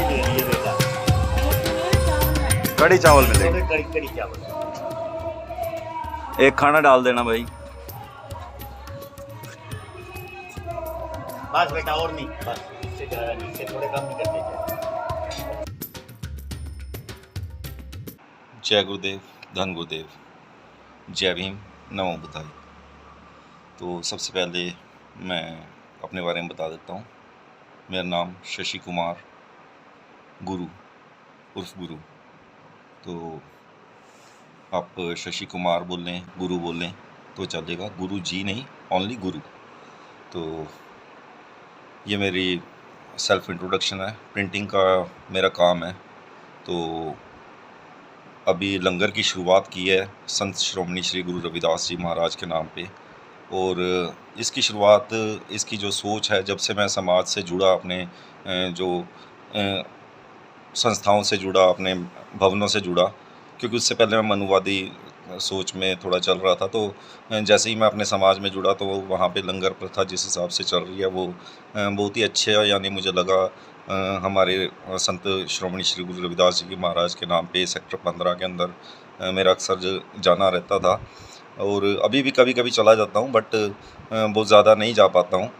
मिलेगी, ये देखा, कड़ी चावल मिलेगी। थोड़े कड़ी कड़ी चावल। एक खाना डाल देना भाई। बस बेटा, और नहीं, बस इससे ज़्यादा नहीं, इससे थोड़े कम नहीं करते क्या। जय गुरुदेव, धन गुरुदेव, जय भीम, नमो बुद्धाय। तो सबसे पहले मैं अपने बारे में बता देता हूँ। मेरा नाम शशि कुमार गुरु उर्फ गुरु। तो आप शशि कुमार बोल लें, गुरु बोल लें तो चलेगा, गुरु जी नहीं, ओनली गुरु। तो ये मेरी सेल्फ इंट्रोडक्शन है। प्रिंटिंग का मेरा काम है। तो अभी लंगर की शुरुआत की है संत श्रोमणी श्री गुरु रविदास जी महाराज के नाम पे। और इसकी शुरुआत, इसकी जो सोच है, जब से मैं समाज से जुड़ा, अपने जो संस्थाओं से जुड़ा, अपने भवनों से जुड़ा, क्योंकि उससे पहले मैं मनुवादी सोच में थोड़ा चल रहा था। तो जैसे ही मैं अपने समाज में जुड़ा तो वहाँ पे लंगर प्रथा जिस हिसाब से चल रही है वो बहुत ही अच्छे है। यानी मुझे लगा हमारे संत श्रोमणी श्री गुरु रविदास जी की महाराज के नाम पे सेक्टर 15 के अंदर मेरा अक्सर जाना रहता था। और अभी भी कभी कभी चला जाता हूँ, बट बहुत ज़्यादा नहीं जा पाता हूँ,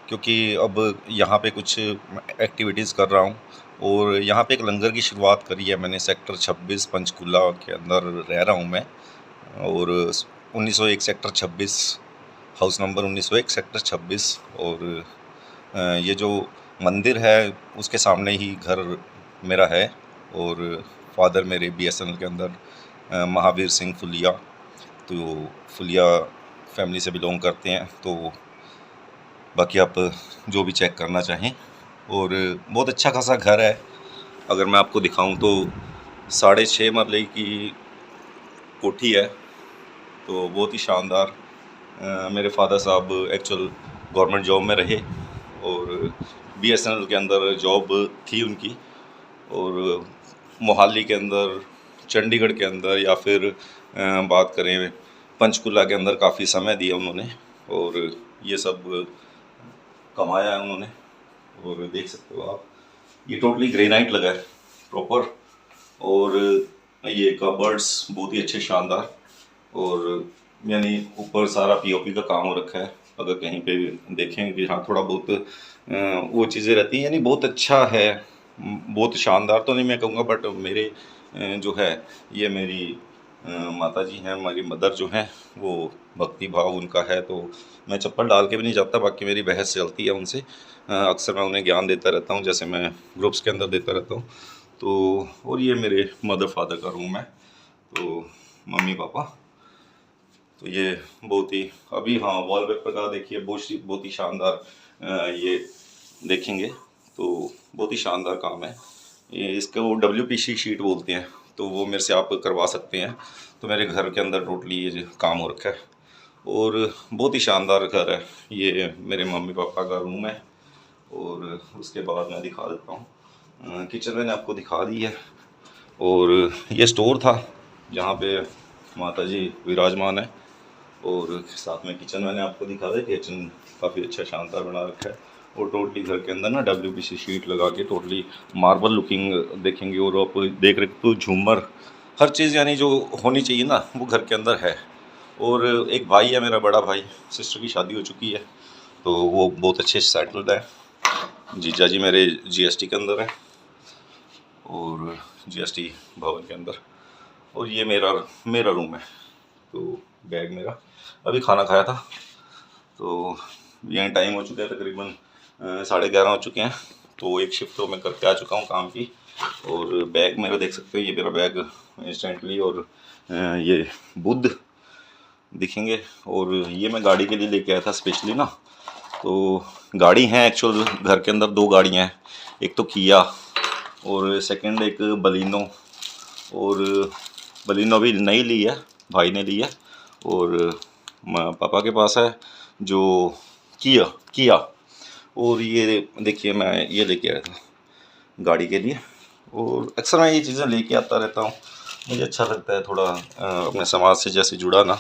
क्योंकि अब यहाँ पे कुछ एक्टिविटीज़ कर रहा हूँ। और यहाँ पे एक लंगर की शुरुआत करी है मैंने सेक्टर 26 पंचकूला के अंदर रह रहा हूँ मैं। और 1901 सेक्टर 26, हाउस नंबर 1901 सेक्टर 26। और ये जो मंदिर है उसके सामने ही घर मेरा है। और फादर मेरे BSNL के अंदर महावीर सिंह फुलिया, तो फुलिया फैमिली से बिलोंग करते हैं। तो बाकी आप जो भी चेक करना चाहें। और बहुत अच्छा खासा घर है। अगर मैं आपको दिखाऊं तो 6.5 मरले की कोठी है। तो बहुत ही शानदार। मेरे फादर साहब एक्चुअल गवर्नमेंट जॉब में रहे और BSNL के अंदर जॉब थी उनकी। और मोहाली के अंदर, चंडीगढ़ के अंदर, या फिर बात करें पंचकुला के अंदर काफ़ी समय दिया उन्होंने। और ये सब कमाया है उन्होंने। और देख सकते हो आप, ये टोटली ग्रेनाइट लगा है प्रॉपर। और ये कबर्ड्स बहुत ही अच्छे, शानदार। और यानी ऊपर सारा POP का काम हो रखा है। अगर कहीं पे देखें कि हाँ थोड़ा बहुत वो चीज़ें रहती हैं, यानी बहुत अच्छा है। बहुत शानदार तो नहीं मैं कहूँगा, बट मेरे जो है, ये मेरी माता जी हैं, हमारी मदर जो हैं, वो भक्ति भाव उनका है। तो मैं चप्पल डाल के भी नहीं जाता। बाकी मेरी बहस चलती है उनसे, अक्सर मैं उन्हें ज्ञान देता रहता हूँ, जैसे मैं ग्रुप्स के अंदर देता रहता हूँ। तो और ये मेरे मदर फादर का रूम है, तो मम्मी पापा। तो ये बहुत ही, अभी हाँ वॉलपेपर का देखिए, बहुत ही शानदार। ये देखेंगे तो बहुत ही शानदार काम है। ये इसका वो WPC शीट बोलते हैं, तो वो मेरे से आप करवा सकते हैं। तो मेरे घर के अंदर टोटली ये जो काम हो रखा है। और बहुत ही शानदार घर है। ये मेरे मम्मी पापा का रूम है। और उसके बाद मैं दिखा देता हूँ, किचन मैंने आपको दिखा दी है। और ये स्टोर था जहाँ पे माता जी विराजमान है। और साथ में किचन मैंने आपको दिखा दिया। किचन काफ़ी अच्छा शानदार बना रखा है। और टोटली घर के अंदर ना WPC शीट लगा के टोटली मार्बल लुकिंग देखेंगे। और आप देख रहे तो झूमर, हर चीज़ यानी जो होनी चाहिए ना, वो घर के अंदर है। और एक भाई है मेरा, बड़ा भाई, सिस्टर की शादी हो चुकी है, तो वो बहुत अच्छे सेटल्ड है। जीजा जी मेरे GST के अंदर है, और GST भवन के अंदर। और ये मेरा रूम है। तो बैग मेरा, अभी खाना खाया था, तो यहाँ टाइम हो चुका है तकरीबन 11:30 हो चुके हैं। तो एक शिफ्ट तो मैं करके आ चुका हूँ काम की। और बैग मेरा देख सकते हो, ये मेरा बैग इंस्टेंटली। और ये बुद्ध दिखेंगे। और ये मैं गाड़ी के लिए लेके आया था स्पेशली ना। तो गाड़ी है एक्चुअल घर के अंदर 2 गाड़ियाँ हैं, एक तो किया और सेकंड एक बलिनो। और बलिनो भी नई ली है, भाई ने ली है। और पापा के पास है जो किया। और ये देखिए, मैं ये लेके आया था गाड़ी के लिए। और अक्सर मैं ये चीज़ें लेके आता रहता हूँ, मुझे अच्छा लगता है थोड़ा अपने समाज से जैसे जुड़ा ना,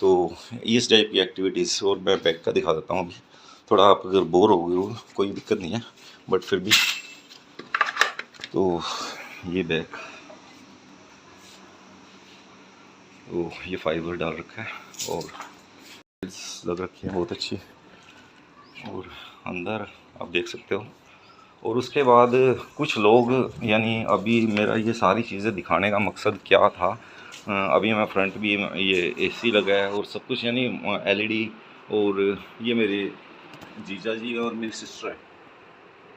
तो इस टाइप की एक्टिविटीज़। और मैं बैग का दिखा देता हूँ अभी। थोड़ा आप अगर बोर हो गए हो कोई दिक्कत नहीं है, बट फिर भी तो ये बैग, तो ये फाइबर डाल रखा है और लग रखी है बहुत अच्छी, और अंदर आप देख सकते हो। और उसके बाद कुछ लोग, यानी अभी मेरा ये सारी चीज़ें दिखाने का मकसद क्या था, अभी मैं फ्रंट भी ये एसी लगा है और सब कुछ, यानी एलईडी, और ये मेरे जीजा जी और मेरी सिस्टर है,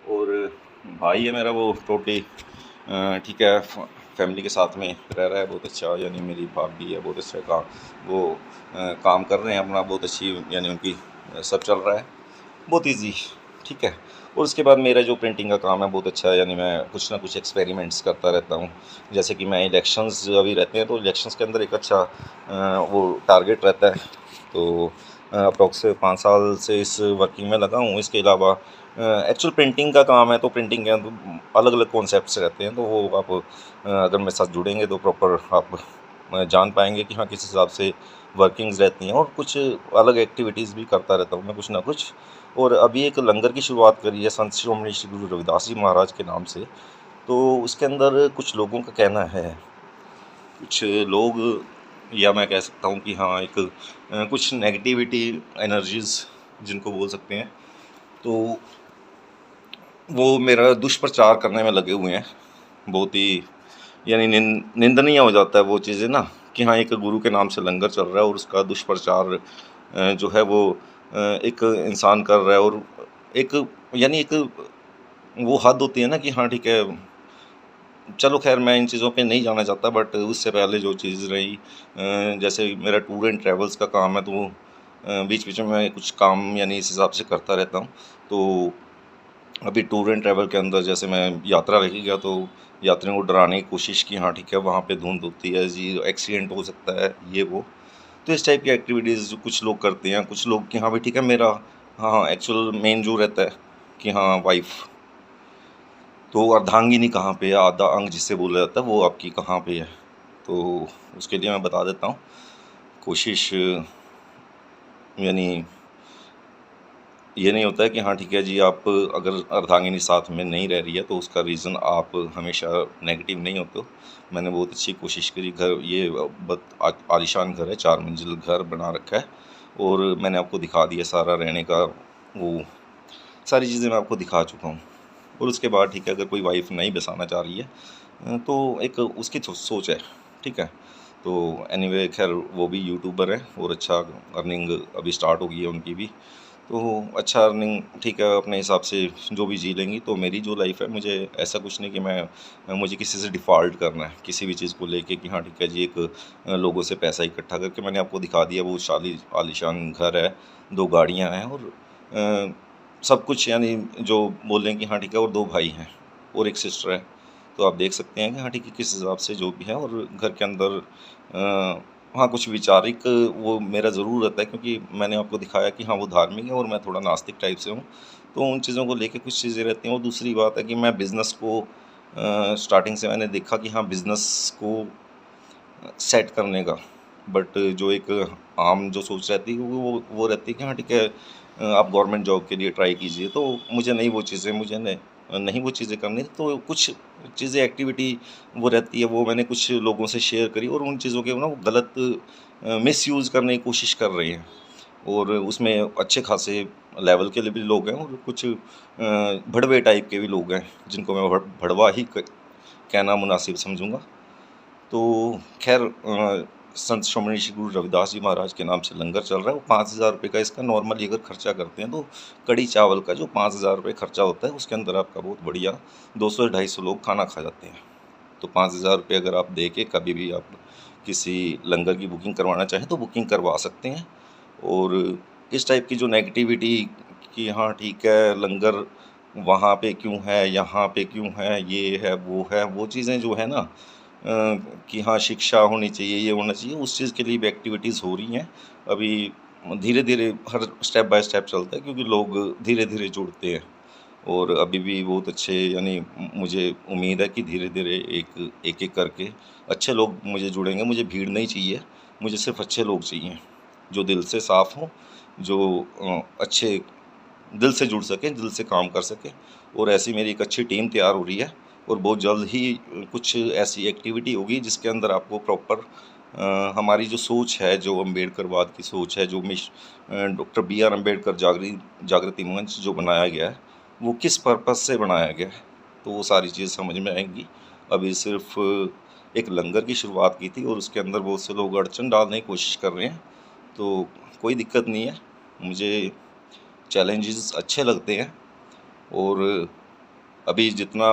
और भाई है मेरा, वो टोटली ठीक है, फैमिली के साथ में रह रहा है बहुत अच्छा, यानी मेरी भाभी है बहुत अच्छा काम, वो काम कर रहे हैं अपना बहुत अच्छी, यानी उनकी सब चल रहा है बहुत इजी, ठीक है। और उसके बाद मेरा जो प्रिंटिंग का काम है बहुत अच्छा है, यानी मैं कुछ ना कुछ एक्सपेरिमेंट्स करता रहता हूँ। जैसे कि मैं इलेक्शंस जो अभी रहते हैं, तो इलेक्शंस के अंदर एक अच्छा वो टारगेट रहता है, तो अप्रॉक्स 5 साल से इस वर्किंग में लगा हूँ। इसके अलावा एक्चुअल प्रिंटिंग का काम है, तो प्रिंटिंग के अंदर अलग अलग कॉन्सेप्ट्स रहते हैं, तो वो आप अगर मेरे साथ जुड़ेंगे तो प्रॉपर आप जान पाएंगे कि हाँ किस हिसाब से वर्किंग्स रहती हैं। और कुछ अलग एक्टिविटीज़ भी करता रहता हूँ मैं कुछ ना कुछ। और अभी एक लंगर की शुरुआत करी है संत शिरोमणि श्री गुरु रविदास जी महाराज के नाम से, तो उसके अंदर कुछ लोगों का कहना है, कुछ लोग, या मैं कह सकता हूँ कि हाँ एक कुछ नेगेटिविटी एनर्जीज़ जिनको बोल सकते हैं, तो वो मेरा दुष्प्रचार करने में लगे हुए हैं बहुत ही, यानी निंदनीय हो जाता है वो चीज़ें ना, कि हाँ एक गुरु के नाम से लंगर चल रहा है और उसका दुष्प्रचार जो है वो एक इंसान कर रहा है, और एक, यानी एक वो हद होती है ना कि हाँ ठीक है, चलो खैर मैं इन चीज़ों पे नहीं जाना चाहता, बट उससे पहले जो चीज़ रही, जैसे मेरा टूर एंड ट्रैवल्स का काम है, तो बीच बीच में मैं कुछ काम यानी इस हिसाब से करता रहता हूँ। तो अभी टूर एंड ट्रैवल के अंदर जैसे मैं यात्रा लेके गया, तो यात्रियों को डराने की कोशिश की, हाँ ठीक है वहाँ पे धुंध होती है जी, एक्सीडेंट हो सकता है ये वो। तो इस टाइप की एक्टिविटीज़ जो कुछ लोग करते हैं, कुछ लोग कि हाँ भाई ठीक है मेरा, हाँ एक्चुअल मेन जो रहता है कि हाँ वाइफ, तो अर्धांगिनी कहाँ पे है, आधा अंग जिसे बोला जाता है, वो आपकी कहाँ पे है। तो उसके लिए मैं बता देता हूँ, कोशिश यानी ये नहीं होता है कि हाँ ठीक है जी, आप अगर अर्धांगिनी साथ में नहीं रह रही है तो उसका रीज़न आप हमेशा नेगेटिव नहीं होते हो। मैंने बहुत अच्छी कोशिश करी, घर ये आलीशान घर है, 4 मंजिल घर बना रखा है, और मैंने आपको दिखा दिया सारा रहने का, वो सारी चीज़ें मैं आपको दिखा चुका हूँ। और उसके बाद ठीक है, अगर कोई वाइफ़ नहीं बसाना चाह रही है तो एक उसकी सोच है, ठीक है। तो एनीवे खैर वो भी यूट्यूबर है और अच्छा अर्निंग अभी स्टार्ट हो गई है उनकी भी, तो अच्छा अर्निंग ठीक है अपने हिसाब से जो भी जी लेंगी। तो मेरी जो लाइफ है, मुझे ऐसा कुछ नहीं कि मुझे किसी से डिफ़ॉल्ट करना है किसी भी चीज़ को लेके कि हाँ ठीक है जी, एक लोगों से पैसा इकट्ठा करके। मैंने आपको दिखा दिया वो आलीशान घर है, 2 गाड़ियाँ हैं, और सब कुछ, यानी जो बोलें कि हाँ ठीक है, और 2 भाई हैं और 1 सिस्टर है। तो आप देख सकते हैं कि हाँ ठीक है किस हिसाब से जो भी है। और घर के अंदर हाँ कुछ वैचारिक वो मेरा ज़रूर रहता है, क्योंकि मैंने आपको दिखाया कि हाँ वो धार्मिक है और मैं थोड़ा नास्तिक टाइप से हूँ, तो उन चीज़ों को लेके कुछ चीज़ें रहती हैं। और दूसरी बात है कि मैं बिज़नेस को स्टार्टिंग से मैंने देखा कि हाँ बिज़नेस को सेट करने का, बट जो एक आम जो सोच रहती है वो रहती है कि हाँ ठीक है, आप गवर्नमेंट जॉब के लिए ट्राई कीजिए। तो मुझे नहीं वो चीज़ें, मुझे नहीं वो चीज़ें करनी। तो कुछ चीज़ें एक्टिविटी वो रहती है, वो मैंने कुछ लोगों से शेयर करी, और उन चीज़ों के ना वो गलत मिसयूज़ करने की कोशिश कर रहे हैं, और उसमें अच्छे खासे लेवल के लिए भी लोग हैं, और कुछ भड़वे टाइप के भी लोग हैं जिनको मैं भड़वा ही कहना मुनासिब समझूंगा। तो खैर संत शिरोमणि श्री गुरु रविदास जी महाराज के नाम से लंगर चल रहा है। वो 5,000 रुपये का इसका नॉर्मली अगर खर्चा करते हैं, तो कड़ी चावल का जो 5,000 रुपये खर्चा होता है, उसके अंदर आपका बहुत बढ़िया 200 से 250 लोग खाना खा जाते हैं। तो 5,000 रुपये अगर आप दे के कभी भी आप किसी लंगर की बुकिंग करवाना चाहें तो बुकिंग करवा सकते हैं। और इस टाइप की जो नेगेटिविटी कि हाँ ठीक है लंगर वहाँ पे क्यों है, यहाँ पे क्यों है, ये है वो चीज़ें जो है ना, कि हाँ शिक्षा होनी चाहिए, ये होना चाहिए, उस चीज़ के लिए भी एक्टिविटीज़ हो रही हैं अभी। धीरे-धीरे हर स्टेप बाय स्टेप चलता है, क्योंकि लोग धीरे-धीरे जुड़ते हैं, और अभी भी बहुत अच्छे, यानी मुझे उम्मीद है कि धीरे-धीरे एक-एक करके अच्छे लोग मुझे जुड़ेंगे। मुझे भीड़ नहीं चाहिए, मुझे सिर्फ़ अच्छे लोग चाहिए, जो दिल से साफ़ हों, जो अच्छे दिल से जुड़ सकें, दिल से काम कर सकें। और ऐसी मेरी एक अच्छी टीम तैयार हो रही है, और बहुत जल्द ही कुछ ऐसी एक्टिविटी होगी जिसके अंदर आपको प्रॉपर हमारी जो सोच है, जो अम्बेडकरवाद की सोच है, जो डॉक्टर BR अम्बेडकर जागृति मंच जो बनाया गया है, वो किस पर्पज़ से बनाया गया है, तो वो सारी चीज़ समझ में आएंगी। अभी सिर्फ एक लंगर की शुरुआत की थी और उसके अंदर बहुत से लोग अड़चन डालने की कोशिश कर रहे हैं, तो कोई दिक्कत नहीं है। मुझे चैलेंजेस अच्छे लगते हैं और अभी जितना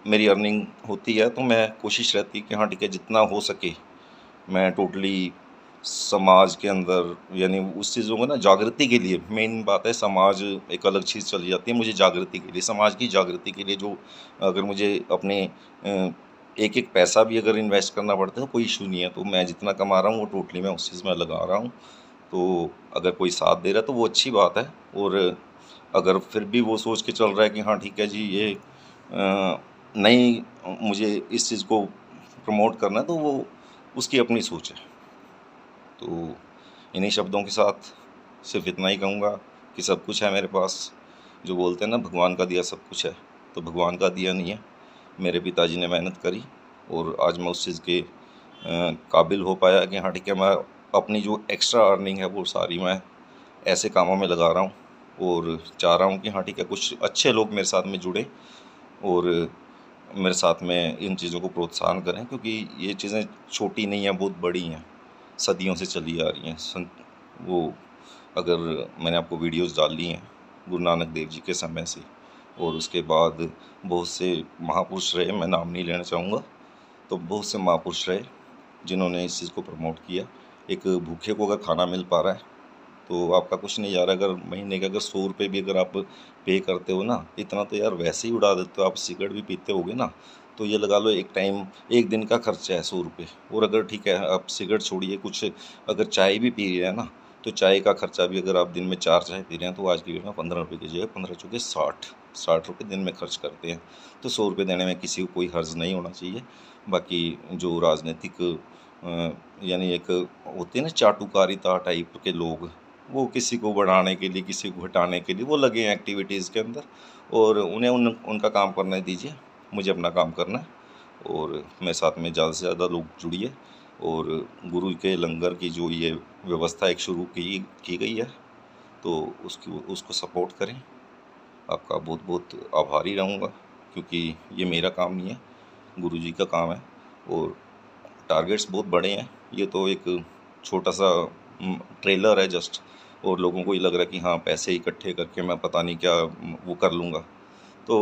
मेरी अर्निंग होती है तो मैं कोशिश रहती है कि हाँ ठीक है, जितना हो सके मैं टोटली समाज के अंदर, यानी उस चीज़ों को ना जागृति के लिए, मेन बात है समाज एक अलग चीज़ चली जाती है, मुझे जागृति के लिए, समाज की जागृति के लिए जो अगर मुझे अपने एक एक पैसा भी अगर इन्वेस्ट करना पड़ता है तो कोई इशू नहीं है। तो मैं जितना कमा रहा हूँ वो टोटली मैं उस चीज़ में लगा रहा हूँ। तो अगर कोई साथ दे रहा है तो वो अच्छी बात है, और अगर फिर भी वो सोच के चल रहा है कि हाँ ठीक है जी, ये नहीं मुझे इस चीज़ को प्रमोट करना है, तो वो उसकी अपनी सोच है। तो इन्हीं शब्दों के साथ सिर्फ इतना ही कहूँगा कि सब कुछ है मेरे पास। जो बोलते हैं ना भगवान का दिया सब कुछ है, तो भगवान का दिया नहीं है। मेरे पिताजी ने मेहनत करी और आज मैं उस चीज़ के काबिल हो पाया कि हाँ ठीक है, मैं अपनी जो एक्स्ट्रा अर्निंग है वो सारी मैं ऐसे कामों में लगा रहा हूँ और चाह रहा हूँ कि हाँ ठीक है, कुछ अच्छे लोग मेरे साथ में जुड़े और मेरे साथ में इन चीज़ों को प्रोत्साहन करें, क्योंकि ये चीज़ें छोटी नहीं हैं, बहुत बड़ी हैं, सदियों से चली आ रही हैं। वो अगर मैंने आपको वीडियोस डाली हैं गुरु नानक देव जी के समय से, और उसके बाद बहुत से महापुरुष रहे, मैं नाम नहीं लेना चाहूँगा, तो बहुत से महापुरुष रहे जिन्होंने इस चीज़ को प्रमोट किया। एक भूखे को अगर खाना मिल पा रहा है तो आपका कुछ नहीं जा रहा। अगर महीने के अगर 100 रुपये भी अगर आप पे करते हो ना, इतना तो यार वैसे ही उड़ा देते हो। आप सिगरेट भी पीते होगे ना, तो ये लगा लो एक दिन का खर्चा है 100 रुपये। और अगर ठीक है आप सिगरेट छोड़िए, कुछ अगर चाय भी पी रहे हैं ना, तो चाय का खर्चा भी अगर आप दिन में 4 चाय पी रहे हैं तो आज की डेट में 15 रुपये की जगह 15 चौके 60 रुपये दिन में खर्च करते हैं। तो 100 रुपये देने में किसी को कोई हर्ज नहीं होना चाहिए। बाकी जो राजनीतिक यानी एक होते हैं ना चाटुकारिता टाइप के लोग, वो किसी को बढ़ाने के लिए, किसी को घटाने के लिए वो लगे हैं एक्टिविटीज़ के अंदर, और उन्हें उनका काम करने दीजिए, मुझे अपना काम करना है। और मेरे साथ में ज़्यादा से ज़्यादा लोग जुड़िए और गुरु के लंगर की जो ये व्यवस्था एक शुरू की गई है, तो उसको सपोर्ट करें। आपका बहुत बहुत आभारी रहूँगा, क्योंकि ये मेरा काम नहीं है, गुरु जी का काम है। और टारगेट्स बहुत बड़े हैं, ये तो एक छोटा सा ट्रेलर है जस्ट, और लोगों को ये लग रहा है कि हाँ पैसे इकट्ठे करके मैं पता नहीं क्या वो कर लूँगा। तो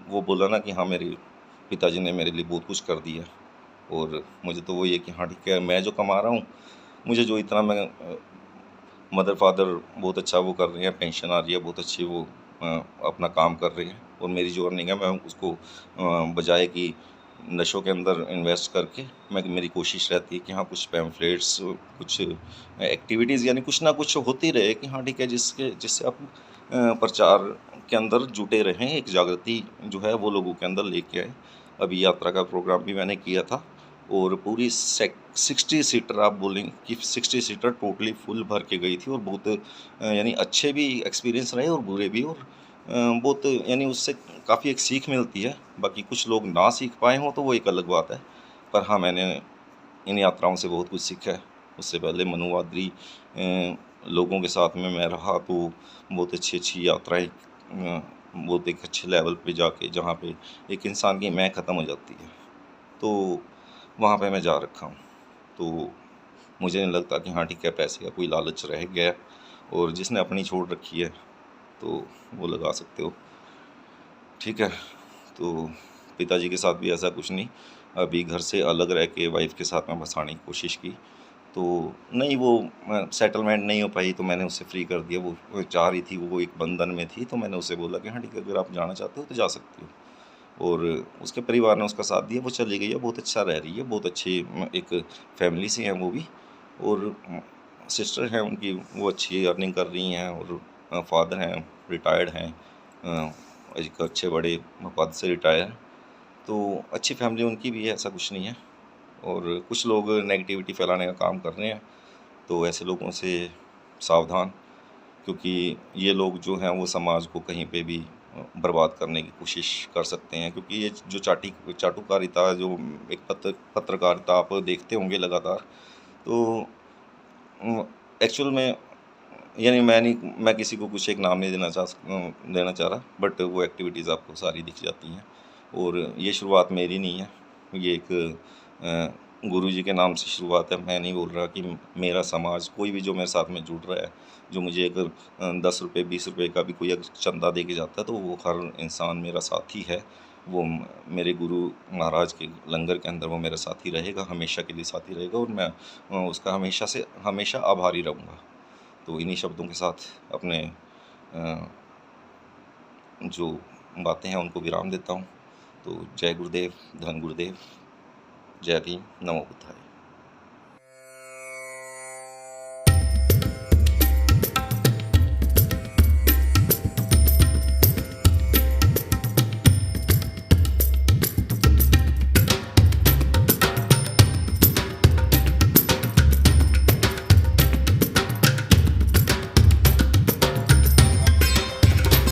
वो बोला ना कि हाँ मेरे पिताजी ने मेरे लिए बहुत कुछ कर दिया, और मुझे तो वो ये कि हाँ ठीक है, मैं जो कमा रहा हूँ, मुझे जो इतना मैं मदर फादर बहुत अच्छा वो कर रहे हैं, पेंशन आ रही है बहुत अच्छी, वो अपना काम कर रहे हैं, और मेरी जो अर्निंग है मैं उसको बजाय कि नशों के अंदर इन्वेस्ट करके, मेरी कोशिश रहती है कि हाँ कुछ पैम्फलेट्स, कुछ एक्टिविटीज़, यानी कुछ ना कुछ होती रहे कि हाँ ठीक है, जिससे आप प्रचार के अंदर जुटे रहें, एक जागृति जो है वो लोगों के अंदर लेके आए। अभी यात्रा का प्रोग्राम भी मैंने किया था, और पूरी 60 सीटर, आप बोलेंगे कि 60 सीटर टोटली फुल भर के गई थी, और बहुत यानी अच्छे भी एक्सपीरियंस रहे और बुरे भी, और बहुत यानी उससे काफ़ी एक सीख मिलती है। बाकी कुछ लोग ना सीख पाए हों तो वो एक अलग बात है, पर हाँ मैंने इन यात्राओं से बहुत कुछ सीखा है। उससे पहले मनुवादी लोगों के साथ में मैं रहा, तो बहुत अच्छी यात्राएं, बहुत एक अच्छे लेवल पे जाके, जहाँ पे एक इंसान की मैं ख़त्म हो जाती है, तो वहाँ पे मैं जा रखा हूँ। तो मुझे नहीं लगता कि हाँ ठीक है, पैसे का कोई लालच रह गया है, और जिसने अपनी छोड़ रखी है तो वो लगा सकते हो, ठीक है। तो पिताजी के साथ भी ऐसा कुछ नहीं, अभी घर से अलग रह के वाइफ के साथ में बसाने की कोशिश की, तो नहीं वो सेटलमेंट नहीं हो पाई, तो मैंने उसे फ्री कर दिया। वो चाह रही थी, वो एक बंधन में थी, तो मैंने उसे बोला कि हाँ ठीक है, अगर आप जाना चाहते हो तो जा सकते हो। और उसके परिवार ने उसका साथ दिया, वो चली गई है, बहुत अच्छा रह रही है, बहुत अच्छी एक फैमिली से हैं वो भी, और सिस्टर हैं उनकी, वो अच्छी अर्निंग कर रही हैं, और फादर हैं रिटायर्ड हैं, एक अच्छे बड़े पद से रिटायर हैं, तो अच्छी फैमिली उनकी भी है, ऐसा कुछ नहीं है। और कुछ लोग नेगेटिविटी फैलाने का काम कर रहे हैं, तो ऐसे लोगों से सावधान, क्योंकि ये लोग जो हैं वो समाज को कहीं पे भी बर्बाद करने की कोशिश कर सकते हैं, क्योंकि ये जो चाटुकारिता, जो एक पत्रकारिता आप देखते होंगे लगातार, तो एक्चुअल में, यानी मैं किसी को कुछ एक नाम नहीं देना चाह रहा, बट वो एक्टिविटीज़ आपको सारी दिख जाती हैं। और ये शुरुआत मेरी नहीं है, ये एक गुरुजी के नाम से शुरुआत है। मैं नहीं बोल रहा कि मेरा समाज, कोई भी जो मेरे साथ में जुड़ रहा है, जो मुझे अगर 10 रुपये 20 रुपये का भी कोई अगर चंदा दे के जाता है, तो वो हर इंसान मेरा साथी है। वो मेरे गुरु महाराज के लंगर के अंदर वो मेरा साथी रहेगा, हमेशा के लिए साथी रहेगा, और मैं उसका हमेशा आभारी रहूँगा। तो इन्हीं शब्दों के साथ अपने जो बातें हैं उनको विराम देता हूँ। तो जय गुरुदेव, धन गुरुदेव, जय भीम, नमो बुद्धाय।